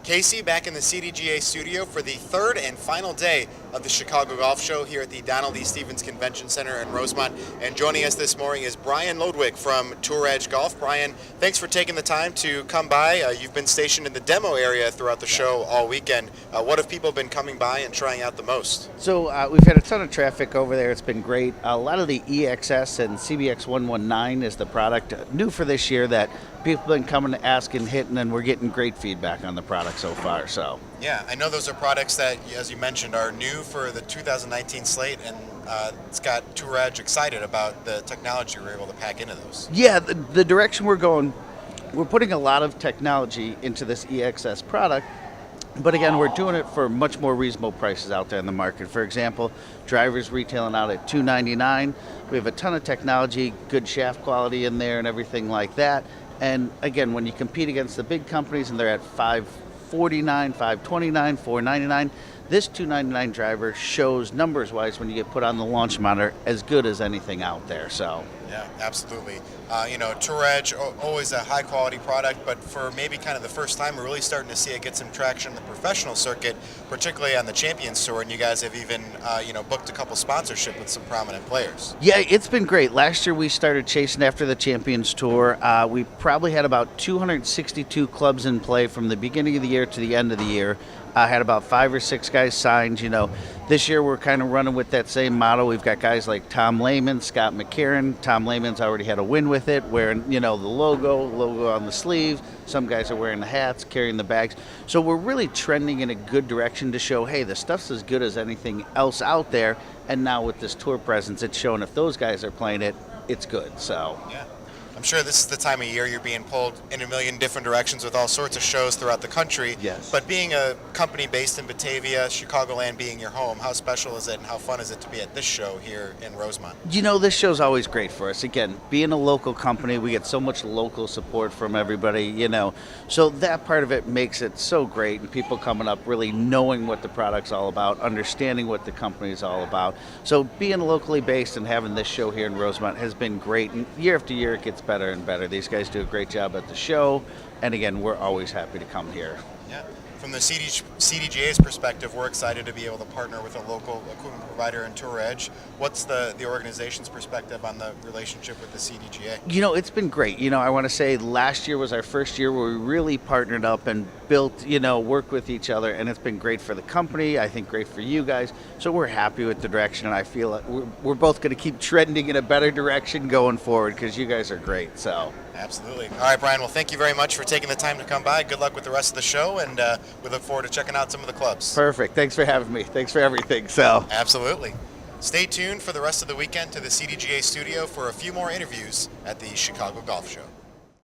Casey back in the CDGA studio for the third and final day of the Chicago Golf Show here at the Donald E. Stevens Convention Center in Rosemont. And joining us this morning is Bryan Lodewyck from Tour Edge Golf. Bryan, thanks for taking the time to come by. You've been stationed in the demo area throughout the show all weekend. What have people been coming by and trying out the most? So we've had a ton of traffic over there. It's been great. A lot of the EXS and CBX 119 is the product new for this year that people have been coming to ask and hitting, and we're getting great feedback on the product so far. So yeah, I know those are products that, as you mentioned, are new for the 2019 slate, and it's got Tour Edge excited about the technology we're able to pack into those. yeah, the direction we're going, we're putting a lot of technology into this EXS product. But again, we're doing it for much more reasonable prices out there in the market. For example, drivers retailing out at $299. We have a ton of technology, good shaft quality in there and everything like that. And again, when you compete against the big companies and they're at $549, $529, $499, this $299 driver shows numbers-wise when you get put on the launch monitor as good as anything out there. So yeah, absolutely. Tour Edge, always a high-quality product, but for maybe kind of the first time, we're really starting to see it get some traction in the professional circuit, particularly on the Champions Tour, and you guys have even, booked a couple sponsorship with some prominent players. yeah, it's been great. Last year we started chasing after the Champions Tour. We probably had about 262 clubs in play from the beginning of the year to the end of the year. I had about 5 or 6 guys signed. This year we're kind of running with that same model. We've got guys like Tom Lehman, Scott McCarron. Tom Lehman's already had a win with it, wearing, the logo on the sleeve. Some guys are wearing the hats, carrying the bags. So we're really trending in a good direction to show, hey, the stuff's as good as anything else out there. And now with this tour presence, it's showing if those guys are playing it, it's good. So yeah. I'm sure this is the time of year you're being pulled in a million different directions with all sorts of shows throughout the country. Yes. But being a company based in Batavia, Chicagoland being your home, how special is it and how fun is it to be at this show here in Rosemont? This show's always great for us. Again, being a local company, we get so much local support from everybody, So that part of it makes it so great, and people coming up really knowing what the product's all about, understanding what the company's all about. So being locally based and having this show here in Rosemont has been great, and year after year it gets better and better. These guys do a great job at the show, and again, we're always happy to come here. Yeah. From the CDGA's perspective, we're excited to be able to partner with a local equipment provider in Tour Edge. What's the organization's perspective on the relationship with the CDGA? It's been great. I want to say last year was our first year where we really partnered up and built, work with each other, and it's been great for the company. I think great for you guys. So we're happy with the direction, and I feel like we're both going to keep trending in a better direction going forward because you guys are great. So absolutely. All right, Bryan. Well, thank you very much for taking the time to come by. Good luck with the rest of the show, and we look forward to checking out some of the clubs. Perfect. Thanks for having me. Thanks for everything. So absolutely. Stay tuned for the rest of the weekend to the CDGA studio for a few more interviews at the Chicago Golf Show.